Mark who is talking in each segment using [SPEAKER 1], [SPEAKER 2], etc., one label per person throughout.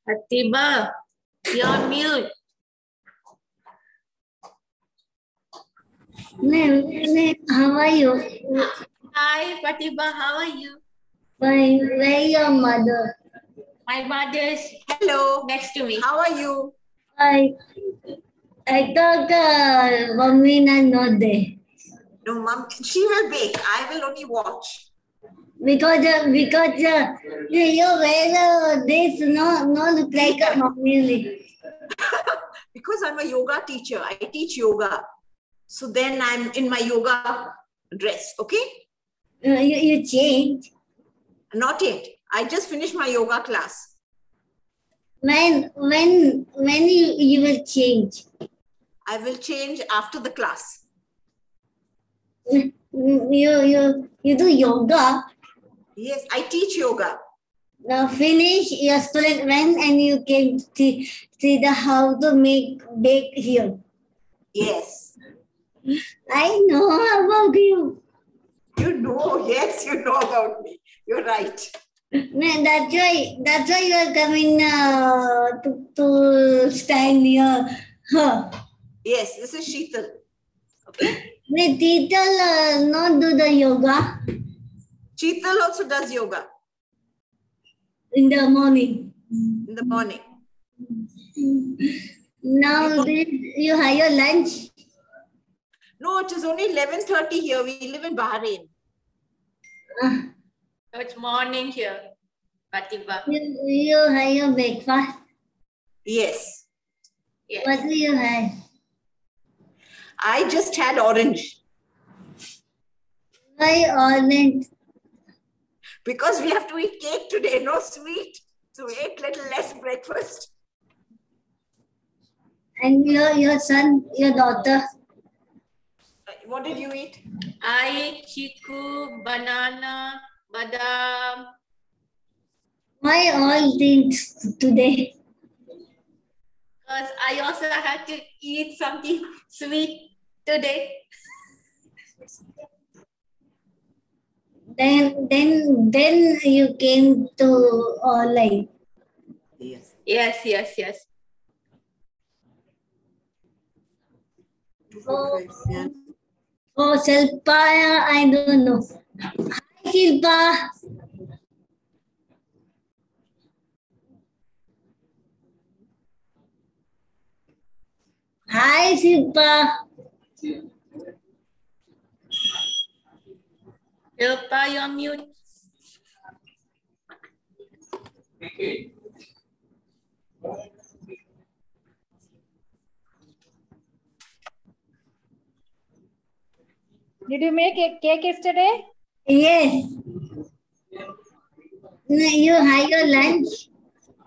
[SPEAKER 1] Atiba, you're on mute.
[SPEAKER 2] How are you?
[SPEAKER 1] Hi, Pratibha, how are you?
[SPEAKER 2] Fine. Where is your mother?
[SPEAKER 1] My mother's hello next to me. How are you?
[SPEAKER 2] I thought mommy is not there.
[SPEAKER 1] No, mom, she will bake. I will only watch.
[SPEAKER 2] Because you wear this no look like a mommy.
[SPEAKER 1] Because I'm a yoga teacher. I teach yoga. So then I'm in my yoga dress, okay?
[SPEAKER 2] You change.
[SPEAKER 1] Not yet. I just finished my yoga class.
[SPEAKER 2] When you will change?
[SPEAKER 1] I will change after the class.
[SPEAKER 2] You do yoga.
[SPEAKER 1] Yes, I teach yoga.
[SPEAKER 2] Now finish your student when and you can see the how to bake here.
[SPEAKER 1] Yes.
[SPEAKER 2] I know about you.
[SPEAKER 1] You know, yes, you know about me. You're right.
[SPEAKER 2] That's why you are coming to stand near her.
[SPEAKER 1] Yes, this is Sheetal. Okay.
[SPEAKER 2] Sheetal not do the yoga.
[SPEAKER 1] Sheetal also does yoga.
[SPEAKER 2] In the morning.
[SPEAKER 1] In the morning.
[SPEAKER 2] Now you have your lunch?
[SPEAKER 1] No, it is only 11:30 here. We live in Bahrain. So it's morning here, Pratibha.
[SPEAKER 2] You have your breakfast?
[SPEAKER 1] Yes. Yes.
[SPEAKER 2] What do you have?
[SPEAKER 1] I just had orange.
[SPEAKER 2] Why orange?
[SPEAKER 1] Because we have to eat cake today, no sweet. So we ate little less breakfast.
[SPEAKER 2] And your son, your daughter?
[SPEAKER 1] What did you eat? I ate chiku, banana, badam.
[SPEAKER 2] Why all things today?
[SPEAKER 1] Because I also had to eat something sweet today.
[SPEAKER 2] Then you came to online.
[SPEAKER 1] Yes.
[SPEAKER 2] Oh, Silpa, I don't know. Hi, Silpa. Hi, Silpa.
[SPEAKER 1] Silpa, you're mute.
[SPEAKER 3] Did you make a cake yesterday?
[SPEAKER 2] Yes. You had your lunch?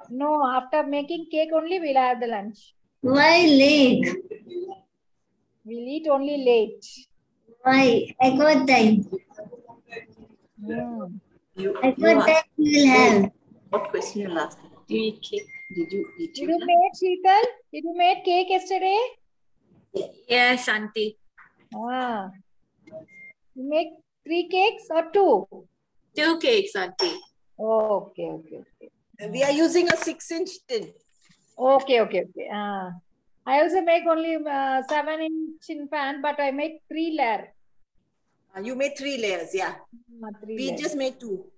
[SPEAKER 3] No, after making cake only we'll have the lunch.
[SPEAKER 2] Why late?
[SPEAKER 3] We'll eat only late.
[SPEAKER 2] Why? At what time? At what time you will have?
[SPEAKER 1] What question you asked? Do you eat cake? Did you eat
[SPEAKER 3] Did you make, Sheetal? Did you make cake yesterday?
[SPEAKER 1] Yes, auntie.
[SPEAKER 3] Ah. You make 3 cakes or 2?
[SPEAKER 1] 2 cakes, auntie.
[SPEAKER 3] Oh, okay.
[SPEAKER 1] We are using a 6-inch tin.
[SPEAKER 3] Okay. I also make only 7-inch in pan, but I make 3 layers.
[SPEAKER 1] You made 3 layers, yeah. We
[SPEAKER 3] layers.
[SPEAKER 1] just made 2.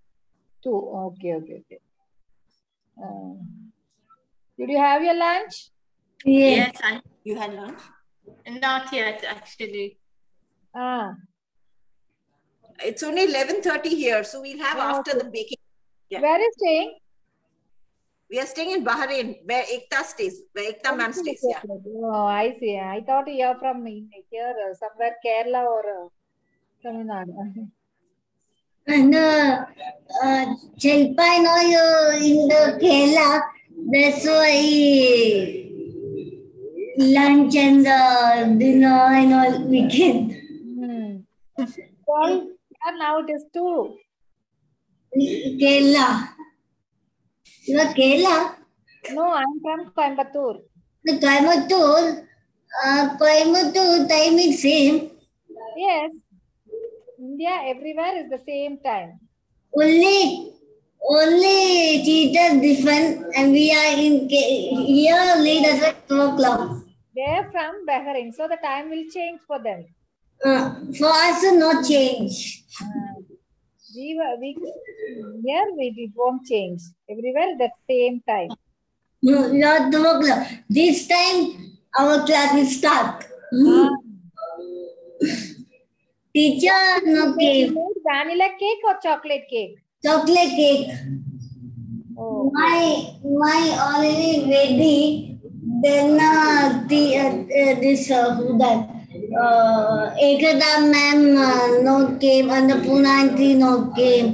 [SPEAKER 3] 2, okay. Did you have your lunch?
[SPEAKER 2] Yes.
[SPEAKER 1] Yes, you had lunch? Not yet, actually. It's only 11:30 here, so we'll have after the baking. Yeah.
[SPEAKER 3] Where are you staying?
[SPEAKER 1] We are staying in Bahrain, where Ekta stays, where Ekta ma'am stays. Yeah.
[SPEAKER 3] Oh, I see. I thought you are from here, somewhere Kerala or Tamil Nadu.
[SPEAKER 2] No, Chilpa, I know you in the Kerala. That's why lunch and dinner and all weekend.
[SPEAKER 3] Well, now it is 2.
[SPEAKER 2] Kerala. You are Kerala?
[SPEAKER 3] No, I'm from Coimbatore.
[SPEAKER 2] The Coimbatore time is same.
[SPEAKER 3] Yes. India, everywhere is the same time.
[SPEAKER 2] Only teachers different, and we are in here late at 2 o'clock.
[SPEAKER 3] They're from Bahrain, so the time will change for them.
[SPEAKER 2] For us, no change.
[SPEAKER 3] Here we won't change. Everywhere the same time.
[SPEAKER 2] No, not 2 o'clock. This time, our class will start. Teacher, no cake.
[SPEAKER 3] Vanilla cake or chocolate cake?
[SPEAKER 2] Chocolate cake.
[SPEAKER 3] Oh.
[SPEAKER 2] My already ready. Then this who that Ekta ma'am no came and the Punanti no came.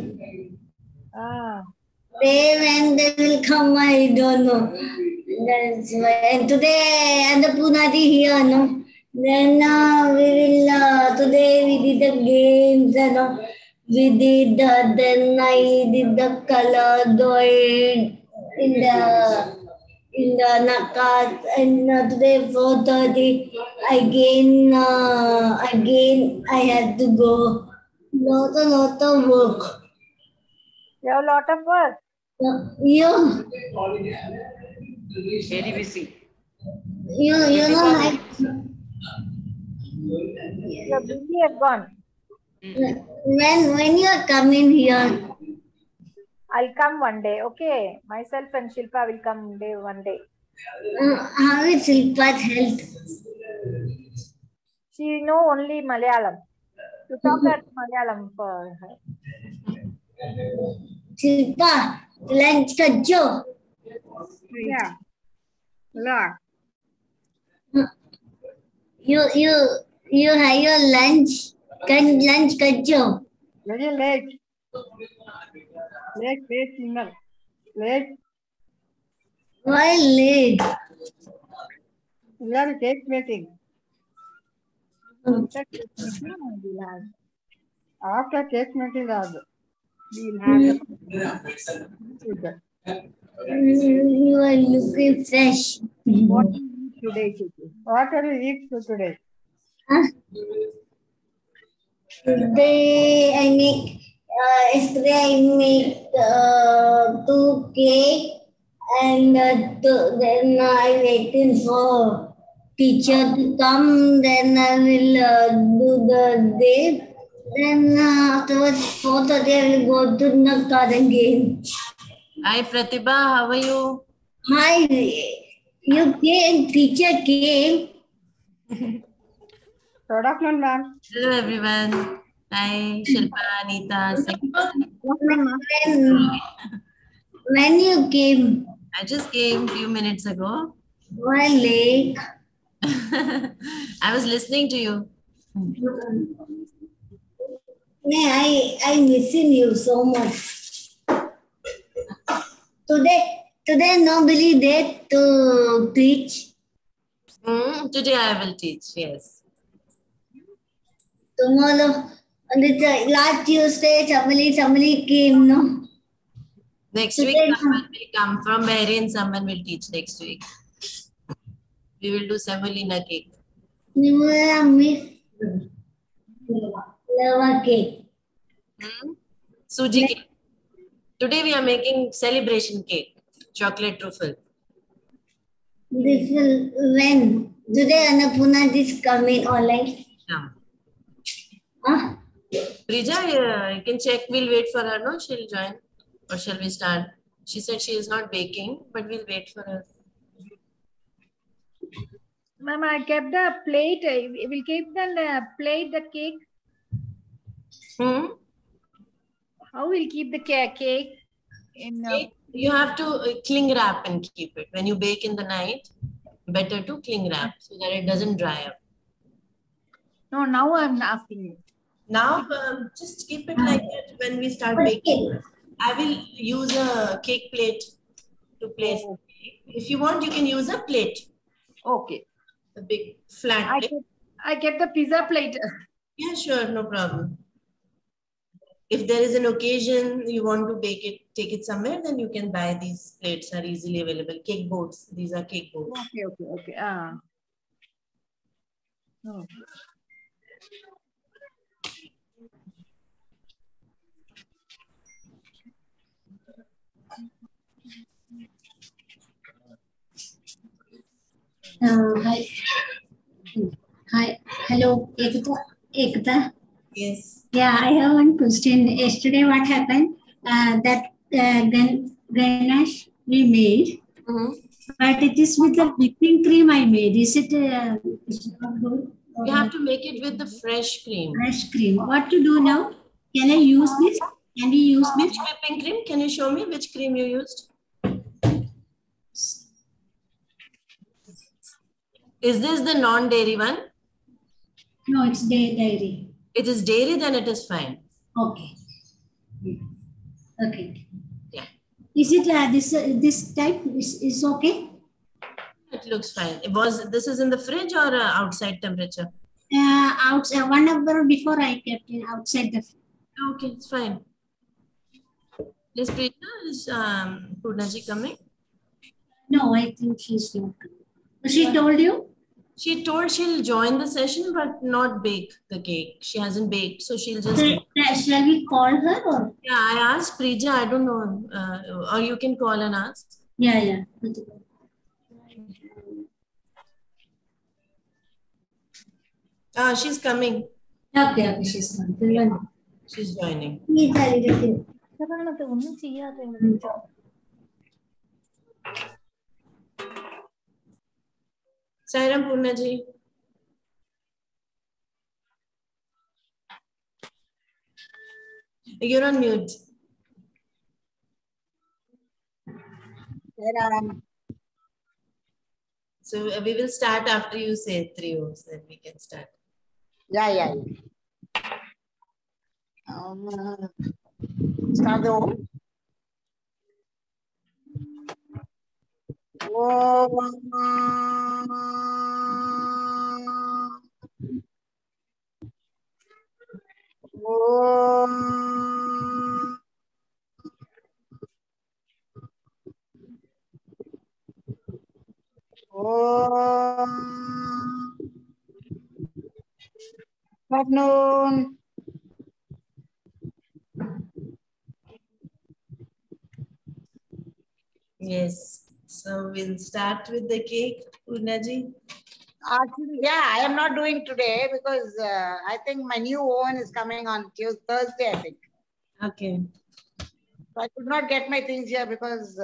[SPEAKER 2] When they will come, I don't know. That's why. And today and the Punati here, no. Then we will today we did the games and we did then I did the color drawing in the NACALS, and today 4:30 again I had to go. Lot of work.
[SPEAKER 3] You have a lot of work.
[SPEAKER 2] You
[SPEAKER 4] Very busy.
[SPEAKER 2] You know like
[SPEAKER 3] Your busy has gone.
[SPEAKER 2] when you are coming here.
[SPEAKER 3] I'll come one day, okay? Myself and Shilpa will come one day.
[SPEAKER 2] How is Shilpa's health?
[SPEAKER 3] She know only Malayalam. To talk at Malayalam for her.
[SPEAKER 2] Shilpa, lunch kajo.
[SPEAKER 3] Yeah. Yeah.
[SPEAKER 2] You have your lunch kajo.
[SPEAKER 3] Very late. Late.
[SPEAKER 2] Why late?
[SPEAKER 3] We have a cake making. After cake making, we'll have
[SPEAKER 2] You are looking fresh.
[SPEAKER 3] what we eat today, Sethi? What are we eat today?
[SPEAKER 2] Huh? Today I make yesterday I make 2 cake and then I waiting for teacher to come. Then I will do the day. Then afterwards 4:30 I will go to the garden game.
[SPEAKER 4] Hi Pratibha, how are you?
[SPEAKER 2] Hi, you came. Teacher came.
[SPEAKER 3] Good afternoon, ma'am.
[SPEAKER 4] Hello everyone. Hi Shilpa, Anita,
[SPEAKER 2] When you came?
[SPEAKER 4] I just came a few minutes ago.
[SPEAKER 2] Why late?
[SPEAKER 4] I was listening to you.
[SPEAKER 2] I'm missing you so much. Today nobody there to teach.
[SPEAKER 4] Today I will teach, yes.
[SPEAKER 2] Tomorrow, last Tuesday, somebody came, no?
[SPEAKER 4] Next
[SPEAKER 2] Today,
[SPEAKER 4] week someone will come from Bahrain, someone will teach next week. We will do semolina cake.
[SPEAKER 2] Lava cake.
[SPEAKER 4] Suji cake. Today we are making celebration cake, chocolate truffle.
[SPEAKER 2] This will when? Today Annapurna is coming online.
[SPEAKER 4] Yeah.
[SPEAKER 2] Huh?
[SPEAKER 4] Prija, you can check. We'll wait for her. No, she'll join. Or shall we start? She said she is not baking, but we'll wait for her.
[SPEAKER 3] Ma'am, I kept the plate. We'll keep the plate, the cake. How will keep the cake?
[SPEAKER 4] You have to cling wrap and keep it. When you bake in the night, better to cling wrap so that it doesn't dry up.
[SPEAKER 3] No, now I'm asking you.
[SPEAKER 4] Now, just keep it like that when we start baking. I will use a cake plate to place the cake. If you want, you can use a plate.
[SPEAKER 3] Okay.
[SPEAKER 4] A big flat plate.
[SPEAKER 3] I kept the pizza plate.
[SPEAKER 4] Yeah, sure, no problem. If there is an occasion you want to bake it, take it somewhere, then you can buy these plates, are easily available. Cake boards. These are cake boards.
[SPEAKER 3] Okay. Oh.
[SPEAKER 2] Hi. Hi. Hello, Ekta.
[SPEAKER 4] Yes.
[SPEAKER 2] Yeah, I have one question. Yesterday, what happened? That ganache we made, but it is with the whipping cream I made. Is it good?
[SPEAKER 4] You have to make it with the fresh cream.
[SPEAKER 2] Fresh cream. What to do now? Can I use this? Can we use this?
[SPEAKER 4] Which whipping cream? Can you show me which cream you used? Is this the non-dairy one?
[SPEAKER 2] No, it's dairy.
[SPEAKER 4] It is dairy, then it is fine.
[SPEAKER 2] Okay. Okay.
[SPEAKER 4] Yeah.
[SPEAKER 2] Is it this type is okay?
[SPEAKER 4] It looks fine. This is in the fridge or outside temperature?
[SPEAKER 2] Outside 1 hour before I kept it outside the.
[SPEAKER 4] Okay, it's fine. Is Purnaji coming?
[SPEAKER 2] No, I think she's not. She told you?
[SPEAKER 4] She told she'll join the session but not bake the cake. She hasn't baked, so she'll just.
[SPEAKER 2] Shall we call her or?
[SPEAKER 4] Yeah, I asked Preja. I don't know, or you can call and ask.
[SPEAKER 2] Yeah.
[SPEAKER 4] She's coming.
[SPEAKER 2] Okay, she's coming.
[SPEAKER 4] She's joining. Sairam Purnaji. You're on mute. So we will start after you say 3 words, then we can start.
[SPEAKER 5] Yeah. Start the home. Good afternoon.
[SPEAKER 4] Yes. So we'll start with the cake, Purnaji.
[SPEAKER 5] Actually, yeah, I am not doing today because I think my new oven is coming on Thursday, I think.
[SPEAKER 4] Okay.
[SPEAKER 5] So I could not get my things here because,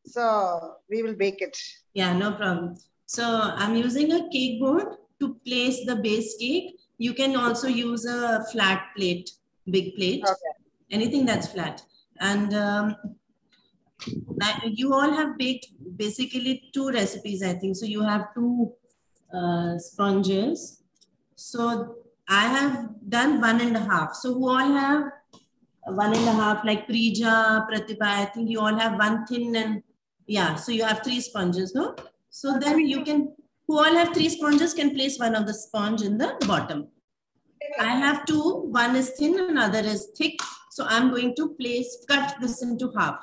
[SPEAKER 5] so we will bake it.
[SPEAKER 4] Yeah, no problem. So I'm using a cake board to place the base cake. You can also use a flat plate, big plate, anything that's flat. And you all have baked basically 2 recipes, I think. So you have 2 sponges. So I have done 1.5. So who all have 1.5, like Prija, Pratibha, I think you all have 1 thin and yeah. So you have 3 sponges, no? So then you can, who all have 3 sponges can place one of the sponge in the bottom. I have 2, one is thin, another is thick. So I'm going to cut this into half.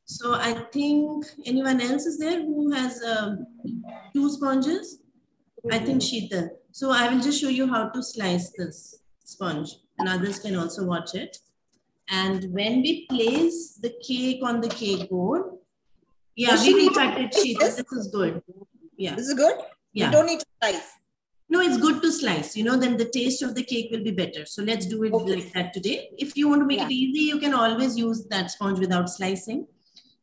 [SPEAKER 4] So I think anyone else is there who has 2 sponges? I think Sheetal. So I will just show you how to slice this sponge and others can also watch it. And when we place the cake on the cake board, yeah, we will cut it, Sheetal. This is good. Yeah.
[SPEAKER 1] This is good?
[SPEAKER 4] Yeah.
[SPEAKER 1] You don't need to slice.
[SPEAKER 4] No, it's good to slice, you know, then the taste of the cake will be better. So let's do it like that today. If you want to make it easy, you can always use that sponge without slicing.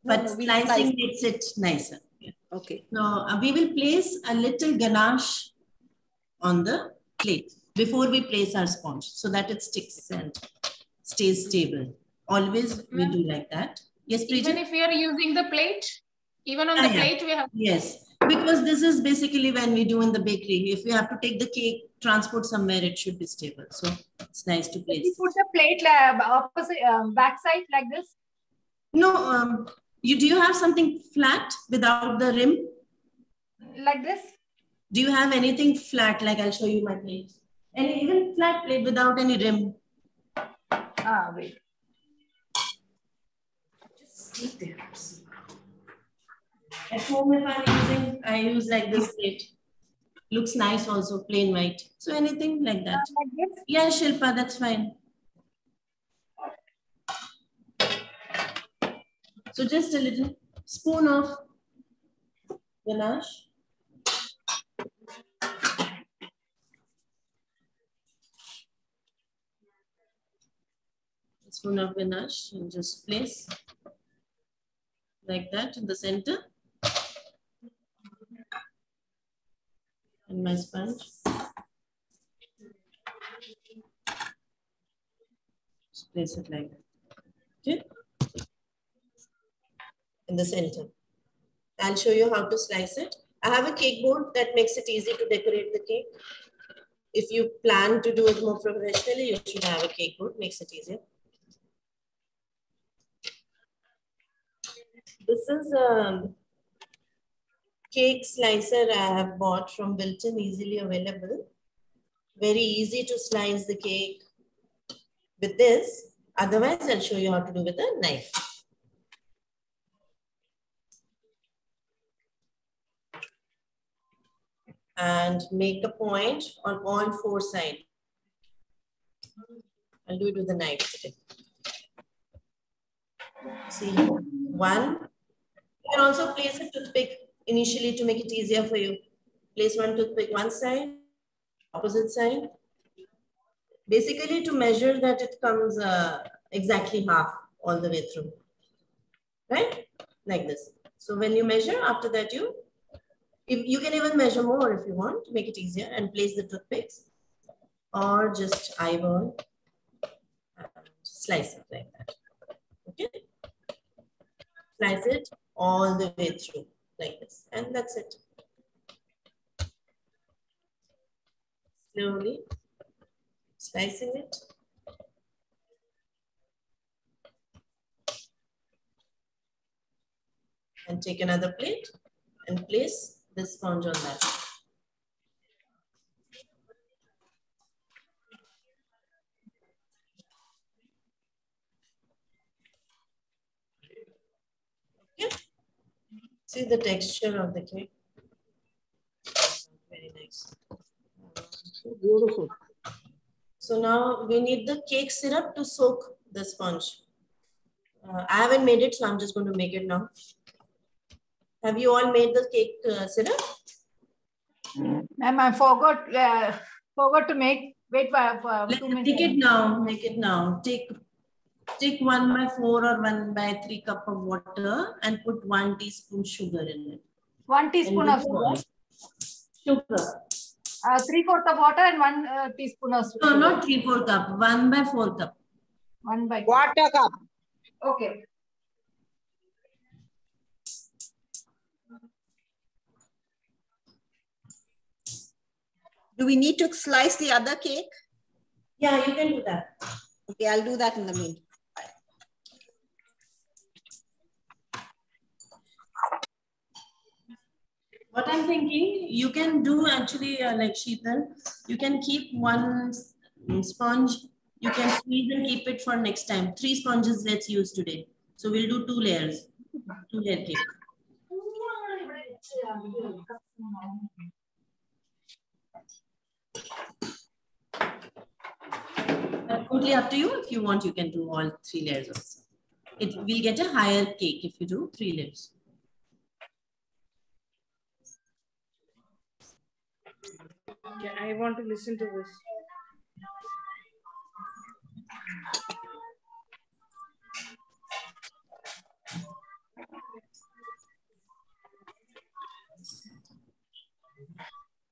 [SPEAKER 4] But slicing makes it nicer. Yeah.
[SPEAKER 1] Okay.
[SPEAKER 4] Now we will place a little ganache on the plate before we place our sponge so that it sticks and stays stable. Always we do like that. Yes, Preja?
[SPEAKER 3] Even if we are using the plate, even on the plate we have.
[SPEAKER 4] Yes, because this is basically when we do in the bakery. If we have to take the cake, transport somewhere, it should be stable. So it's nice to place.
[SPEAKER 3] You put the plate opposite backside like this?
[SPEAKER 4] No, do you have something flat without the rim?
[SPEAKER 3] Like this?
[SPEAKER 4] Do you have anything flat? Like I'll show you my plate. And even flat plate without any rim.
[SPEAKER 3] Wait.
[SPEAKER 4] Just keep there. At home, if I'm using, I use like this plate. Looks nice also, plain white. So anything like that.
[SPEAKER 3] Like this?
[SPEAKER 4] Yeah, Shilpa, that's fine. So just a little spoon of ganache. A spoon of ganache and just place like that in the center. And my sponge. Just place it like that. Okay. In the center. I'll show you how to slice it. I have a cake board that makes it easy to decorate the cake. If you plan to do it more professionally, you should have a cake board, makes it easier. This is a cake slicer I have bought from Wilton, easily available. Very easy to slice the cake with this. Otherwise, I'll show you how to do with a knife. And make a point on all four sides. I'll do it with a knife today. See, one. You can also place a toothpick initially to make it easier for you. Place one toothpick one side, opposite side. Basically to measure that it comes exactly half all the way through. Right? Like this. So when you measure, after that you can even measure more if you want to make it easier and place the toothpicks or just eyeball and slice it like that. Okay? Slice it all the way through like this and that's it. Slowly slicing it. And take another plate and place the sponge on that. Okay. See the texture of the cake. Very nice.
[SPEAKER 5] Beautiful.
[SPEAKER 4] So now we need the cake syrup to soak the sponge. I haven't made it, so I'm just going to make it now. Have you all made the cake syrup?
[SPEAKER 3] Ma'am, I forgot to make. Wait for 2 minutes.
[SPEAKER 4] Take it now. Make it now. Take 1/4 or 1/3 cup of water and put 1 teaspoon sugar in it.
[SPEAKER 3] 1 teaspoon of sugar.
[SPEAKER 4] Sugar.
[SPEAKER 3] 3/4 of water and 1 teaspoon of sugar.
[SPEAKER 4] No, not 3/4 cup. 1/4 cup.
[SPEAKER 3] 1 by
[SPEAKER 5] Quarter cup.
[SPEAKER 3] Okay.
[SPEAKER 1] Do we need to slice the other cake?
[SPEAKER 4] Yeah, you can do that.
[SPEAKER 1] Okay, I'll do that in the meantime.
[SPEAKER 4] What I'm thinking, you can do actually like Sheetal, you can keep one sponge, you can squeeze and keep it for next time. 3 sponges let's use today. So we'll do 2 layers, 2-layer cake. Totally up to you. If you want, you can do all 3 layers also. It will get a higher cake if you do 3 layers.
[SPEAKER 6] Yeah, I want to listen to this.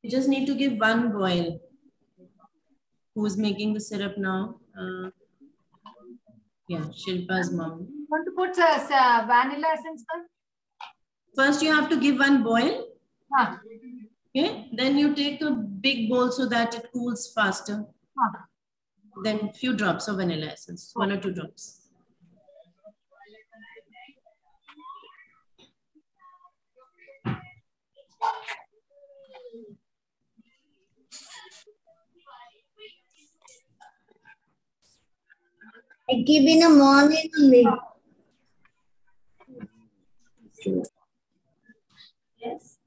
[SPEAKER 4] You just need to give 1 boil. Who's making the syrup now? Yeah, Shilpa's mom.
[SPEAKER 3] You want to put vanilla essence, sir?
[SPEAKER 4] First, you have to give 1 boil.
[SPEAKER 3] Ah.
[SPEAKER 4] Okay, then you take a big bowl so that it cools faster.
[SPEAKER 3] Ah.
[SPEAKER 4] Then few drops of vanilla essence, 1 or 2 drops.
[SPEAKER 2] I keep in the morning only.
[SPEAKER 4] Yes.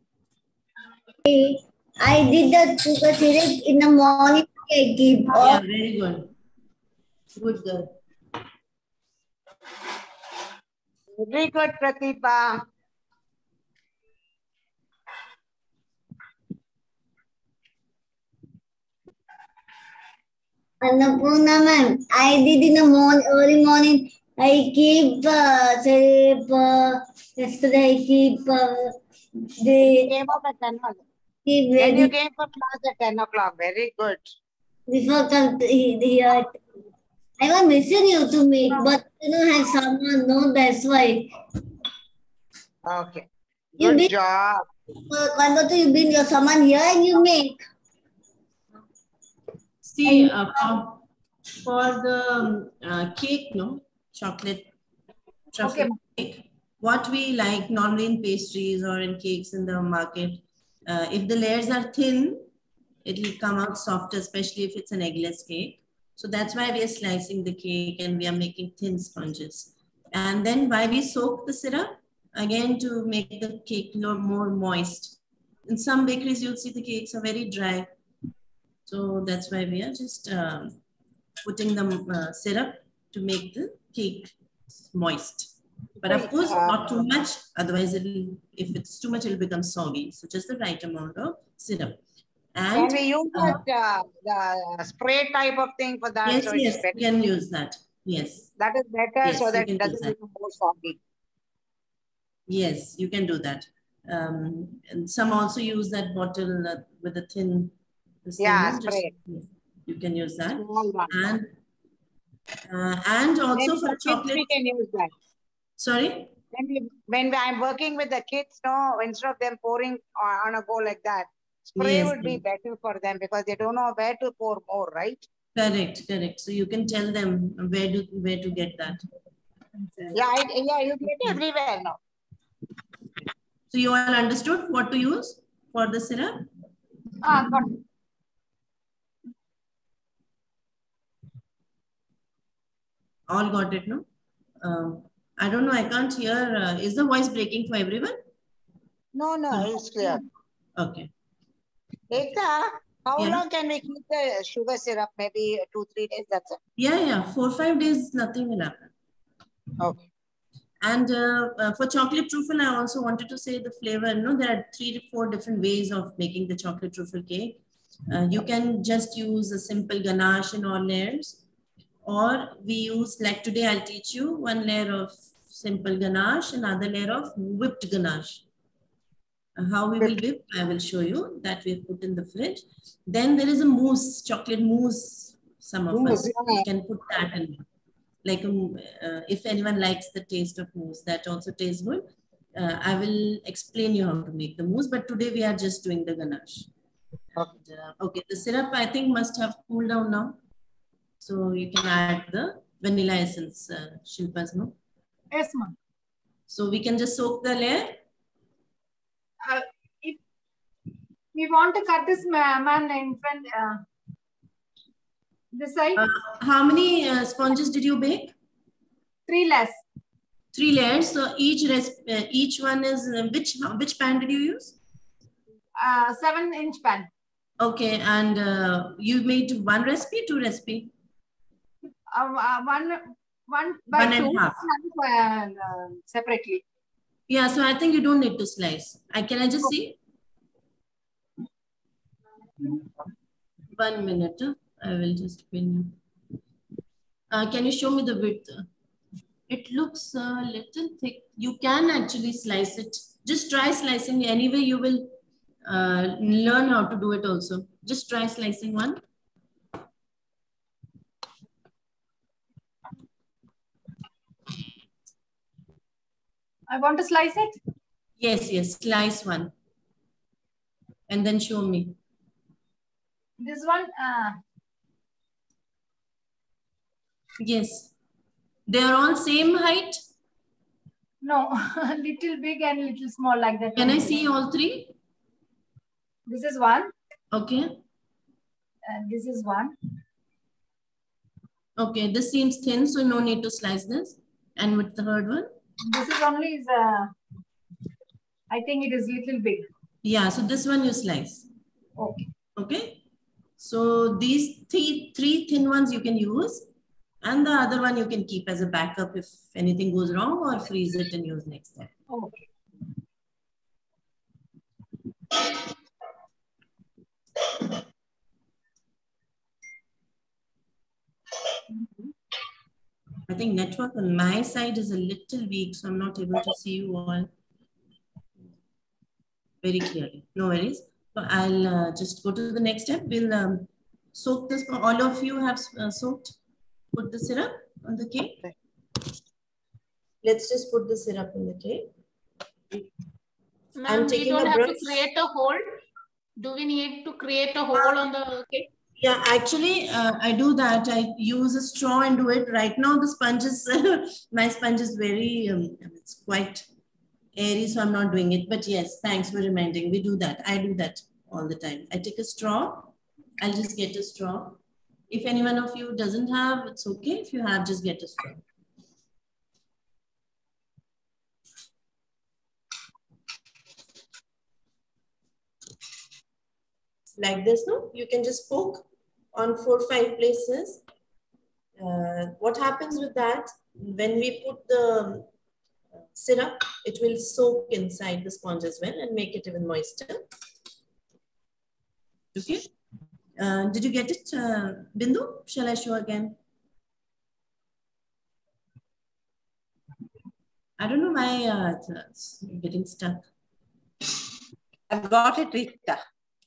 [SPEAKER 2] I did the sugar syrup in the morning. I keep.
[SPEAKER 4] Yeah, very good. Good girl.
[SPEAKER 5] Very good, Pratibha.
[SPEAKER 2] Annapurna ma'am, I did in the morning, early morning. I keep syrup. Yesterday I keep
[SPEAKER 5] You
[SPEAKER 2] the
[SPEAKER 5] came up at 10 o'clock.
[SPEAKER 2] keep
[SPEAKER 5] Then you
[SPEAKER 2] ready
[SPEAKER 5] came for class at 10 o'clock. Very good.
[SPEAKER 2] before come to here. I was missing you to make, but you don't have someone. No, that's why.
[SPEAKER 5] Okay.
[SPEAKER 2] You
[SPEAKER 5] Good
[SPEAKER 2] been
[SPEAKER 5] job.
[SPEAKER 2] you been your someone here and you make.
[SPEAKER 4] See, for the cake, no, chocolate truffle cake, what we like normally in pastries or in cakes in the market, if the layers are thin, it will come out softer, especially if it's an eggless cake. So that's why we are slicing the cake and we are making thin sponges. And then why we soak the syrup? Again, to make the cake more moist. In some bakeries, you'll see the cakes are very dry. So that's why we are just putting the syrup to make the cake moist. But of course, not too much. Otherwise, if it's too much, it'll become soggy. So just the right amount of syrup. And
[SPEAKER 5] can we use that the spray type of thing for that?
[SPEAKER 4] Yes,
[SPEAKER 5] so
[SPEAKER 4] yes,
[SPEAKER 5] it's better.
[SPEAKER 4] you can use that. Yes.
[SPEAKER 5] That is better,
[SPEAKER 4] Yes,
[SPEAKER 5] so that
[SPEAKER 4] you
[SPEAKER 5] it
[SPEAKER 4] can
[SPEAKER 5] doesn't
[SPEAKER 4] use that.
[SPEAKER 5] become more soggy.
[SPEAKER 4] Yes, you can do that. And some also use that bottle with a thin.
[SPEAKER 5] Yeah, spray.
[SPEAKER 4] You can use that.
[SPEAKER 5] Small one.
[SPEAKER 4] And also
[SPEAKER 5] Maybe
[SPEAKER 4] for
[SPEAKER 5] the
[SPEAKER 4] a
[SPEAKER 5] kids
[SPEAKER 4] chocolate.
[SPEAKER 5] we can use that.
[SPEAKER 4] Sorry?
[SPEAKER 5] When I'm working with the kids, no, instead of them pouring on a bowl like that, spray
[SPEAKER 4] Yes,
[SPEAKER 5] would be better for them because they don't know where to pour more, right?
[SPEAKER 4] Correct, correct. So you can tell them where to get that.
[SPEAKER 5] Yeah, you get everywhere now.
[SPEAKER 4] So you all understood what to use for the syrup?
[SPEAKER 3] Got it.
[SPEAKER 4] All got it, no? I don't know. I can't hear. Is the voice breaking for everyone?
[SPEAKER 5] No, it's clear.
[SPEAKER 4] Okay.
[SPEAKER 5] Ekta, how long can we keep the sugar syrup? Maybe 2-3 days, that's it.
[SPEAKER 4] Yeah. 4-5 days, nothing will happen.
[SPEAKER 5] Okay.
[SPEAKER 4] And for chocolate truffle, I also wanted to say the flavor. No, there are 3 to 4 different ways of making the chocolate truffle cake. You can just use a simple ganache in all layers. Or we use, like today, I'll teach you 1 layer of simple ganache, another layer of whipped ganache. How we will whip, I will show you that we put in the fridge. Then there is a mousse, chocolate mousse. Some of us we can put that in. Like if anyone likes the taste of mousse, that also tastes good. I will explain you how to make the mousse, but today we are just doing the ganache. Okay, the syrup I think must have cooled down now. So you can add the vanilla essence, Shilpa's, no?
[SPEAKER 3] Yes, ma'am.
[SPEAKER 4] So we can just soak the layer.
[SPEAKER 3] If we want to cut this man in front, this side.
[SPEAKER 4] How many sponges did you bake?
[SPEAKER 3] 3 layers.
[SPEAKER 4] 3 layers. So each one is which pan did you use?
[SPEAKER 3] 7-inch pan.
[SPEAKER 4] Okay, and you made 1 recipe, 2 recipe?
[SPEAKER 3] 1 by
[SPEAKER 4] 1 and
[SPEAKER 3] 2
[SPEAKER 4] half.
[SPEAKER 3] Separately.
[SPEAKER 4] Yeah, so I think you don't need to slice. Can I just see? 1 minute. I will just pin you. Can you show me the width? It looks a little thick. You can actually slice it. Just try slicing. Anyway, you will learn how to do it also. Just try slicing one.
[SPEAKER 3] I want to slice it?
[SPEAKER 4] Yes. Slice one. And then show me.
[SPEAKER 3] This one?
[SPEAKER 4] Yes. They are all same height?
[SPEAKER 3] No, little big and little small like that.
[SPEAKER 4] Can I see all 3?
[SPEAKER 3] This is one.
[SPEAKER 4] Okay.
[SPEAKER 3] And this is one.
[SPEAKER 4] Okay, this seems thin, so no need to slice this. And with the third one?
[SPEAKER 3] This is only, I think it is little big.
[SPEAKER 4] Yeah, so this one you slice.
[SPEAKER 3] Okay.
[SPEAKER 4] Okay. So these three thin ones you can use. And the other one you can keep as a backup if anything goes wrong, or freeze it and use next time.
[SPEAKER 3] Okay.
[SPEAKER 4] I think network on my side is a little weak, so I'm not able to see you all very clearly. No worries. So I'll just go to the next step. We'll soak this. All of you have soaked. Put the syrup on the cake. Let's just put the syrup in the cake.
[SPEAKER 7] Ma'am, we don't have to create a hole. Do we need to create a hole on the cake?
[SPEAKER 4] Yeah, actually, I do that. I use a straw and do it. Right now, the sponge is, my sponge is very, it's quite airy, so I'm not doing it. But yes, thanks for reminding. We do that. I do that all the time. I take a straw. I'll just get a straw. If any one of you doesn't have, it's okay. If you have, just get a straw. Like this, no? You can just poke on 4 or 5 places. What happens with that? When we put the syrup, it will soak inside the sponge as well and make it even moister. Okay. Did you get it, Bindu? Shall I show again? I don't know why it's getting stuck.
[SPEAKER 1] I've got it, Ekta.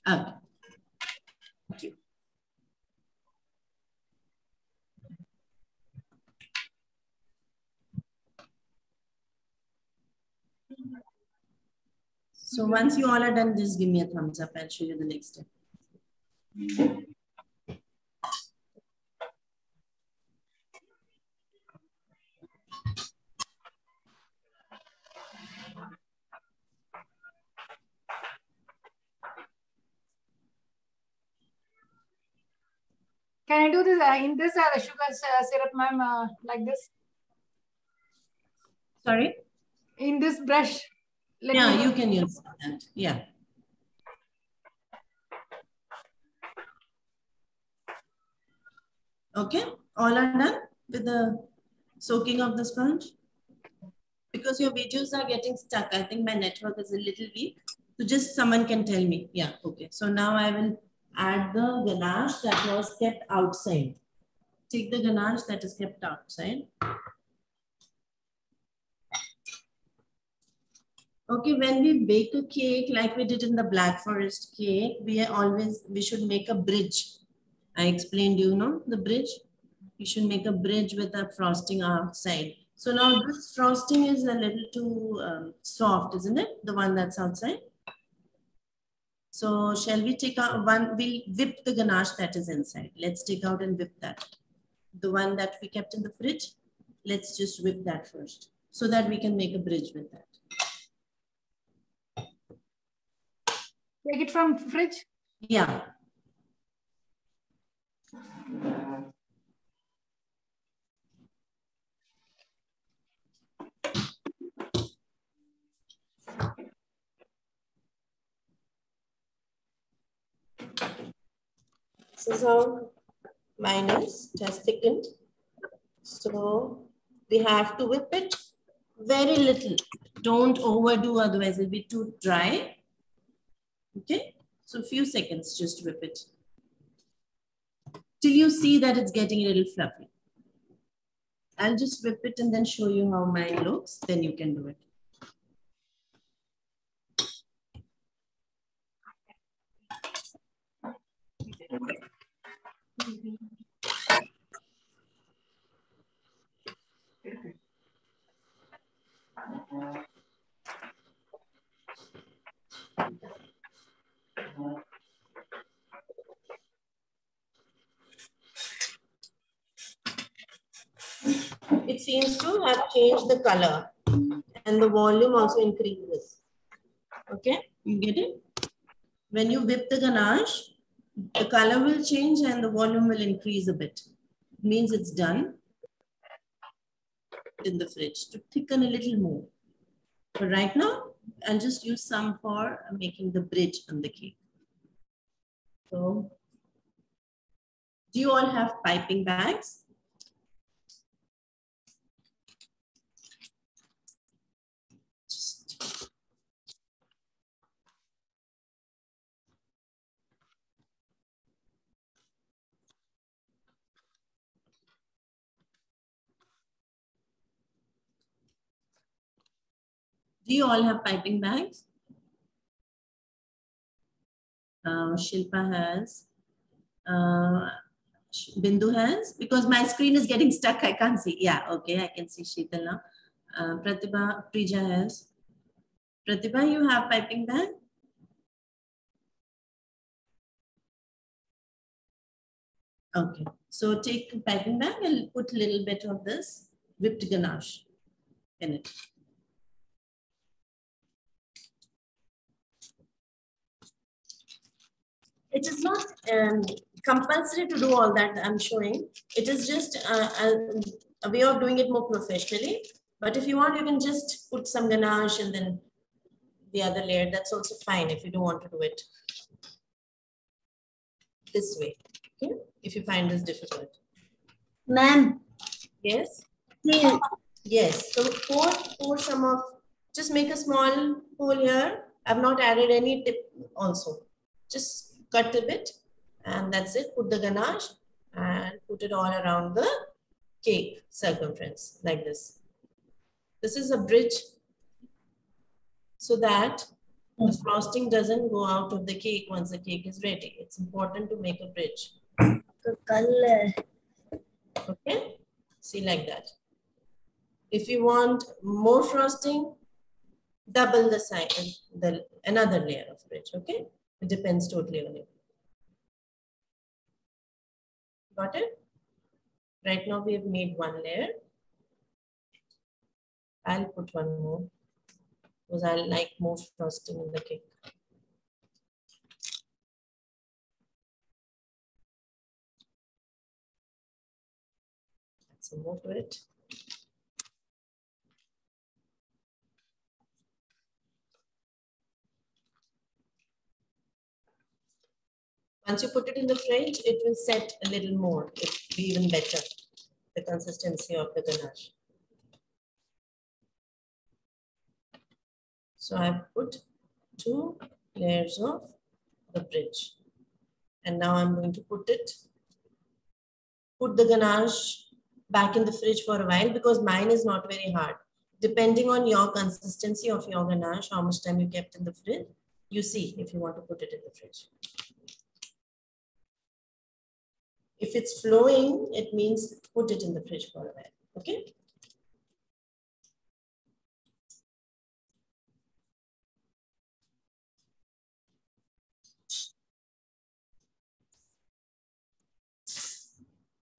[SPEAKER 4] Okay.
[SPEAKER 1] Thank you.
[SPEAKER 4] So once you all are done, just give me a thumbs up. I'll show you the next step.
[SPEAKER 3] Can I do this in this sugar syrup, ma'am, like this?
[SPEAKER 4] Sorry?
[SPEAKER 3] In this brush.
[SPEAKER 4] Yeah, you can use that. Yeah. Okay, all are done with the soaking of the sponge? Because your videos are getting stuck. I think my network is a little weak. So just someone can tell me. Yeah, okay. So now I will add the ganache that was kept outside. Take the ganache that is kept outside. Okay, when we bake a cake like we did in the Black Forest cake, we should make a bridge. I explained, you know, the bridge. You should make a bridge with a frosting outside. So now this frosting is a little too soft, isn't it? The one that's outside. So shall we take out one? We'll whip the ganache that is inside. Let's take out and whip that. The one that we kept in the fridge, let's just whip that first so that we can make a bridge with that.
[SPEAKER 3] Take it from fridge?
[SPEAKER 4] Yeah. This is how mine is, it has thickened. So we have to whip it very little. Don't overdo, otherwise it'll be too dry. Okay, so a few seconds, just whip it till you see that it's getting a little fluffy. I'll just whip it and then show you how mine looks. Then you can do it. It seems to have changed the color and the volume also increases. Okay, you get it? When you whip the ganache, the color will change and the volume will increase a bit. means it's done. In the fridge to thicken a little more. But right now, I'll just use some for making the bridge on the cake. So, do you all have piping bags? Do you all have piping bags? Shilpa has. Bindu has. Because my screen is getting stuck, I can't see. Yeah, okay, I can see Sheetal now. Pratibha, Prija has. Pratibha, you have piping bag? Okay, so take a piping bag and put a little bit of this whipped ganache in it. It is not compulsory to do all that I'm showing. It is just a way of doing it more professionally. But if you want, you can just put some ganache and then the other layer. That's also fine if you don't want to do it this way. Okay? If you find this difficult.
[SPEAKER 2] Ma'am.
[SPEAKER 4] Yes?
[SPEAKER 2] Please.
[SPEAKER 4] Yes. So pour some of, just make a small hole here. I've not added any tip also. Just cut a bit and that's it. Put the ganache and put it all around the cake circumference like this. This is a bridge so that the frosting doesn't go out of the cake once the cake is ready. It's important to make a bridge.
[SPEAKER 2] The color.
[SPEAKER 4] Okay, see like that. If you want more frosting, double the size, another layer of bridge. Okay, it depends totally on you. Got it? Right now we have made one layer. I'll put one more because I like more frosting in the cake. Add some more to it. Once you put it in the fridge, it will set a little more. It will be even better, the consistency of the ganache. So I've put 2 layers of the bridge. And now I'm going to put the ganache back in the fridge for a while because mine is not very hard. Depending on your consistency of your ganache, how much time you kept in the fridge, you see if you want to put it in the fridge. If it's flowing, it means put it in the fridge for a while, okay?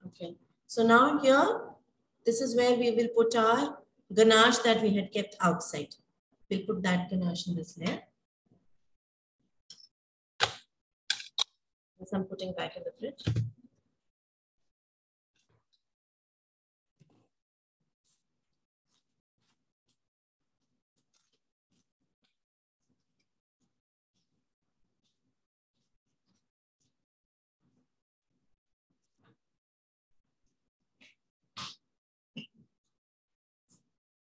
[SPEAKER 4] Okay, so now here, this is where we will put our ganache that we had kept outside. We'll put that ganache in this layer. This I'm putting back in the fridge.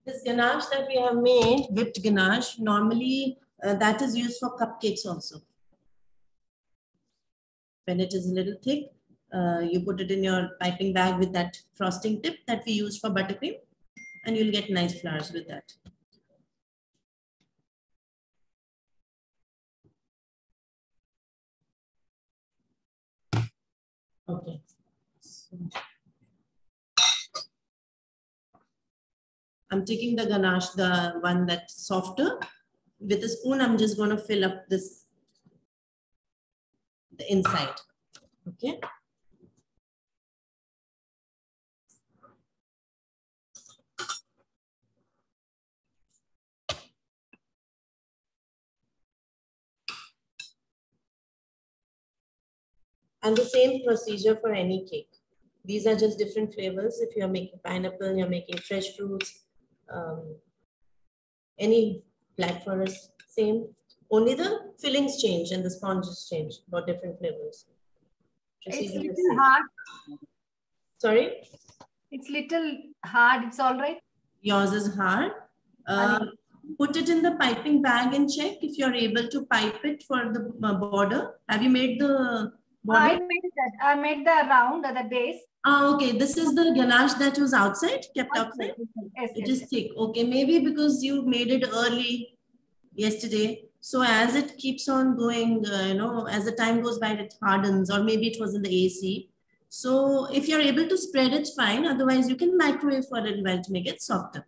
[SPEAKER 4] This ganache that we have made, whipped ganache, normally that is used for cupcakes also. When it is a little thick, you put it in your piping bag with that frosting tip that we use for buttercream, and you'll get nice flowers with that. Okay. So I'm taking the ganache, the one that's softer. With a spoon, I'm just going to fill up this, the inside. Okay. And the same procedure for any cake. These are just different flavors. If you're making pineapple, you're making fresh fruits, any Black Forest, same. Only the fillings change and the sponges change for different flavors.
[SPEAKER 3] It's little hard.
[SPEAKER 4] Sorry?
[SPEAKER 3] It's little hard. It's all right.
[SPEAKER 4] Yours is hard. Put it in the piping bag and check if you're able to pipe it for the border. Have you made the border?
[SPEAKER 3] I made that. I made the round, the base.
[SPEAKER 4] Okay. This is the ganache that was outside, kept outside.
[SPEAKER 3] Yes,
[SPEAKER 4] It is thick. Okay. Maybe because you made it early yesterday. So as it keeps on going, as the time goes by, it hardens, or maybe it was in the AC. So if you're able to spread it, fine. Otherwise, you can microwave for a little while to make it softer.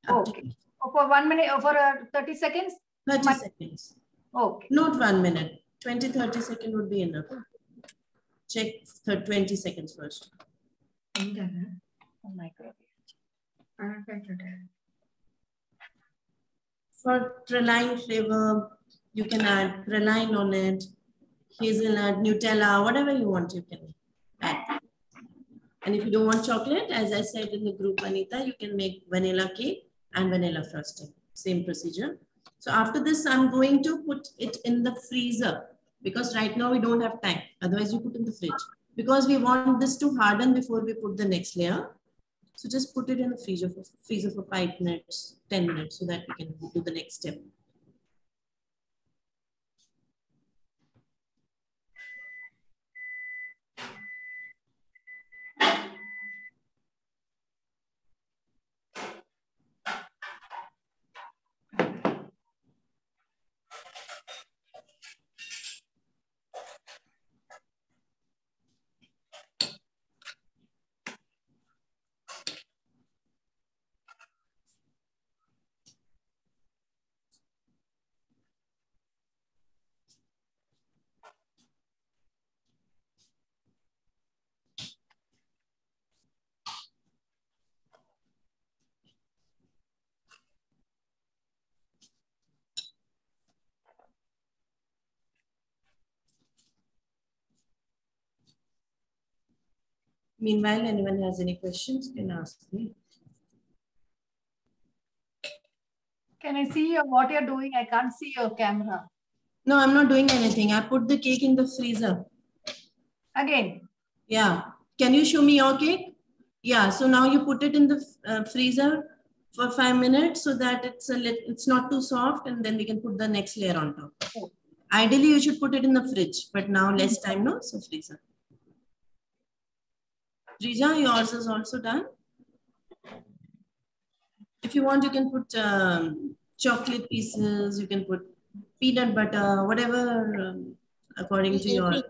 [SPEAKER 3] Okay. For 1 minute, or for 30 seconds?
[SPEAKER 4] 30 seconds.
[SPEAKER 3] Okay.
[SPEAKER 4] Not 1 minute. 20-30 seconds would be enough. Check 20 seconds first. For praline flavor, you can add praline on it, hazelnut, Nutella, whatever you want, you can add. And if you don't want chocolate, as I said in the group, Anita, you can make vanilla cake and vanilla frosting. Same procedure. So after this, I'm going to put it in the freezer because right now we don't have time. Otherwise, you put in the fridge because we want this to harden before we put the next layer. So just put it in the freezer for 5 minutes, 10 minutes so that we can do the next step. Meanwhile, anyone has any questions, can ask me.
[SPEAKER 3] Can I see what you're doing? I can't see your camera.
[SPEAKER 4] No, I'm not doing anything. I put the cake in the freezer.
[SPEAKER 3] Again?
[SPEAKER 4] Yeah. Can you show me your cake? Yeah. So now you put it in the freezer for 5 minutes so that it's not too soft, and then we can put the next layer on top.
[SPEAKER 3] Oh.
[SPEAKER 4] Ideally, you should put it in the fridge, but now less time, no? So freezer. Rija, yours is also done. If you want, you can put chocolate pieces, you can put peanut butter, whatever according to your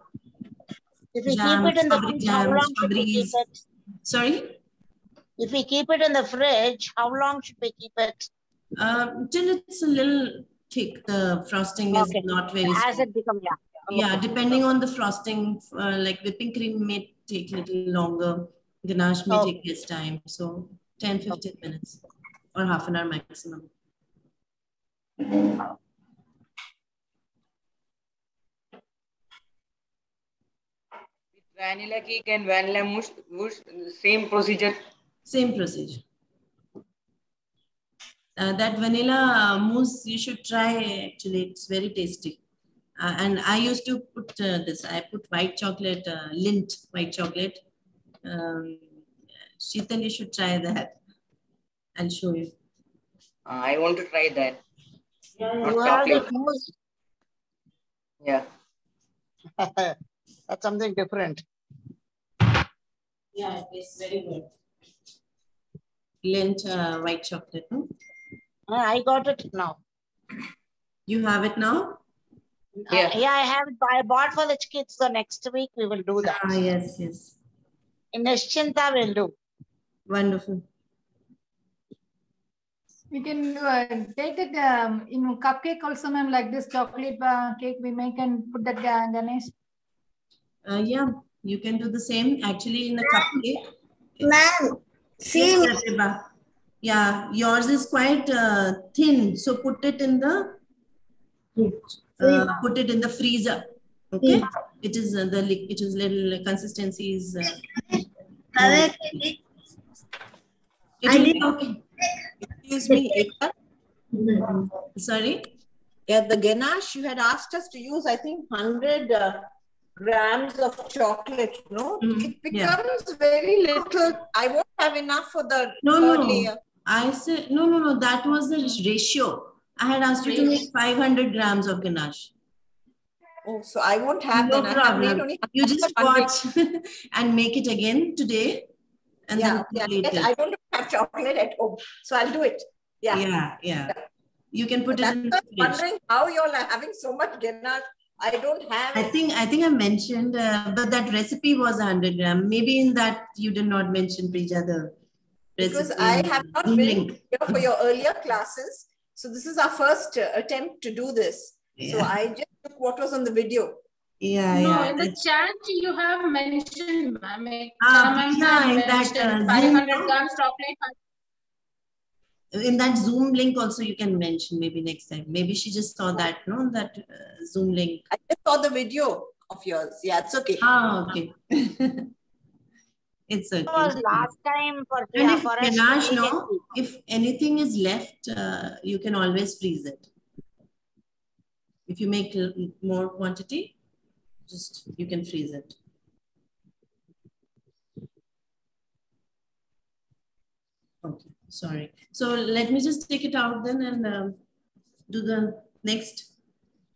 [SPEAKER 5] if we
[SPEAKER 4] jam,
[SPEAKER 5] keep it in the fridge, how long should we keep it?
[SPEAKER 4] Sorry?
[SPEAKER 5] If we keep it in the fridge, how long should we keep it?
[SPEAKER 4] Till it's a little thick. The frosting is not very strong.
[SPEAKER 5] As it becomes,
[SPEAKER 4] yeah, depending on the frosting, like whipping cream may take a little longer. Ganache may take less time. So 10-15 minutes or half an hour maximum.
[SPEAKER 8] Vanilla cake and vanilla mousse, same procedure? Same procedure.
[SPEAKER 4] That vanilla mousse you should try, actually, it's very tasty. And I used to put this, I put white chocolate, Lindt white chocolate. Sheetal, you should try that. I'll show you.
[SPEAKER 8] I want to try that.
[SPEAKER 5] Yeah. That's something different.
[SPEAKER 4] Yeah, it's very good. Lindt white chocolate. Hmm?
[SPEAKER 5] I got it now.
[SPEAKER 4] You have it now?
[SPEAKER 5] Yeah, I have it. I bought for the kids. So next week we will do that.
[SPEAKER 4] Yes, yes.
[SPEAKER 5] In Nischinta we'll do.
[SPEAKER 4] Wonderful.
[SPEAKER 3] We can take that cupcake also, ma'am, like this chocolate cake we make and put that Ganesh.
[SPEAKER 4] Yeah, you can do the same. Actually, in the cupcake.
[SPEAKER 2] Ma'am, see.
[SPEAKER 4] Yes, yeah, yours is quite thin. So put it in the freezer. Okay, it is little consistency is Okay.
[SPEAKER 1] Excuse me, Ekta.
[SPEAKER 4] Sorry?
[SPEAKER 1] Yeah, the ganache you had asked us to use, I think, 100 grams of chocolate, no? It becomes very little. I won't have enough for the third layer.
[SPEAKER 4] I said, no. That was the ratio. I had asked you to make 500 grams of ganache.
[SPEAKER 1] Oh, so I won't have
[SPEAKER 4] no
[SPEAKER 1] then.
[SPEAKER 4] problem.
[SPEAKER 1] I have made only
[SPEAKER 4] you just watch and make it again today. And then complete it.
[SPEAKER 1] I don't have chocolate at home, so I'll do it.
[SPEAKER 4] Yeah. You can put it in the fridge.
[SPEAKER 1] Wondering how you all are having so much ganache. I don't have.
[SPEAKER 4] I think I mentioned, but that recipe was 100 grams. Maybe in that you did not mention, Prija, the recipe.
[SPEAKER 1] Because I have not been here for your earlier classes. So this is our first attempt to do this. So I just took what was on the video.
[SPEAKER 7] In the chat you have mentioned, ma'am. In that 500 grams chocolate.
[SPEAKER 4] In that Zoom link also you can mention maybe next time. Maybe she just saw that, no? That Zoom link.
[SPEAKER 1] I just saw the video of yours. Yeah, it's okay.
[SPEAKER 4] Okay. It's okay.
[SPEAKER 5] Last time for
[SPEAKER 4] ganache, if anything is left, you can always freeze it. If you make more quantity, you can freeze it. Okay, sorry. So let me just take it out then and do the next.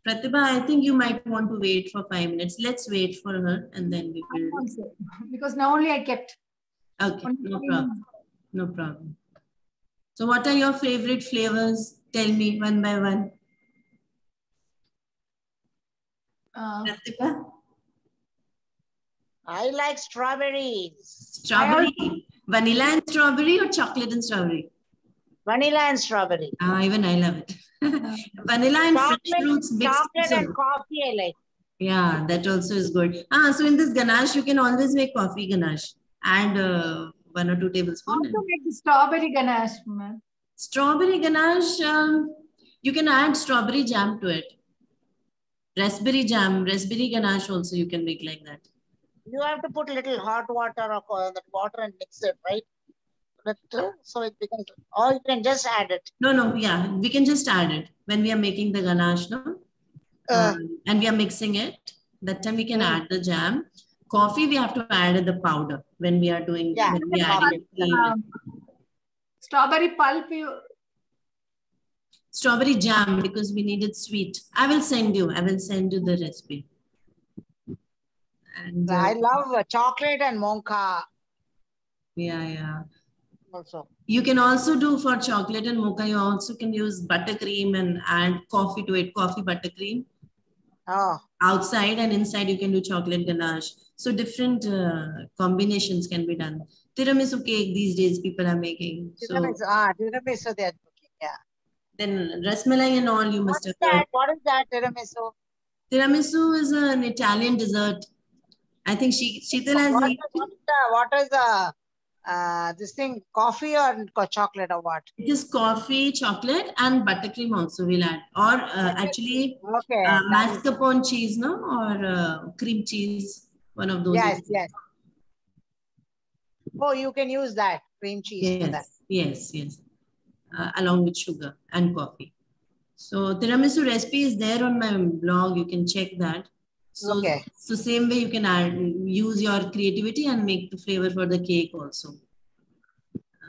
[SPEAKER 4] Pratibha, I think you might want to wait for 5 minutes. Let's wait for her and then we will.
[SPEAKER 3] Because now only I kept.
[SPEAKER 4] Okay, no problem. No problem. So what are your favorite flavors? Tell me one by one. Pratibha?
[SPEAKER 5] I like strawberries.
[SPEAKER 4] Strawberry? Vanilla and strawberry or chocolate and strawberry?
[SPEAKER 5] Vanilla and strawberry.
[SPEAKER 4] Even I love it. Vanilla and fresh fruits mixed.
[SPEAKER 5] Chocolate and coffee I like.
[SPEAKER 4] Yeah, that also is good. So in this ganache, you can always make coffee ganache. Add 1 or 2 tablespoons.
[SPEAKER 3] How to make the strawberry ganache, ma'am?
[SPEAKER 4] Strawberry ganache, you can add strawberry jam to it. Raspberry jam, raspberry ganache also you can make like that.
[SPEAKER 5] You have to put a little hot water or that water and mix it, right? So it becomes, or you can just add it.
[SPEAKER 4] No, yeah, we can just add it when we are making the ganache, no? And we are mixing it. That time we can add the jam. Coffee we have to add the powder when we are doing.
[SPEAKER 5] Yeah,
[SPEAKER 4] when we are adding
[SPEAKER 3] strawberry pulp.
[SPEAKER 4] Strawberry jam because we need it sweet. I will send you the recipe. And
[SPEAKER 5] I love chocolate and mocha.
[SPEAKER 4] Yeah.
[SPEAKER 5] Also.
[SPEAKER 4] You can also do for chocolate and mocha, you also can use buttercream and add coffee to it, coffee buttercream. Outside and inside you can do chocolate ganache. So different combinations can be done. Tiramisu cake these days people are making.
[SPEAKER 5] Tiramisu they are cooking, yeah.
[SPEAKER 4] Then rasmalai and all you must have heard.
[SPEAKER 5] What is that tiramisu?
[SPEAKER 4] Tiramisu is an Italian dessert. I think Sheetal has...
[SPEAKER 5] What is this thing, coffee or chocolate or what?
[SPEAKER 4] It is coffee, chocolate and buttercream also we'll add. Or actually mascarpone cheese, no? Or cream cheese, one of those.
[SPEAKER 5] Yes. Oh, you can use that, cream cheese for that.
[SPEAKER 4] Yes. Along with sugar and coffee. So tiramisu recipe is there on my blog. You can check that. So same way you can use your creativity and make the flavor for the cake also.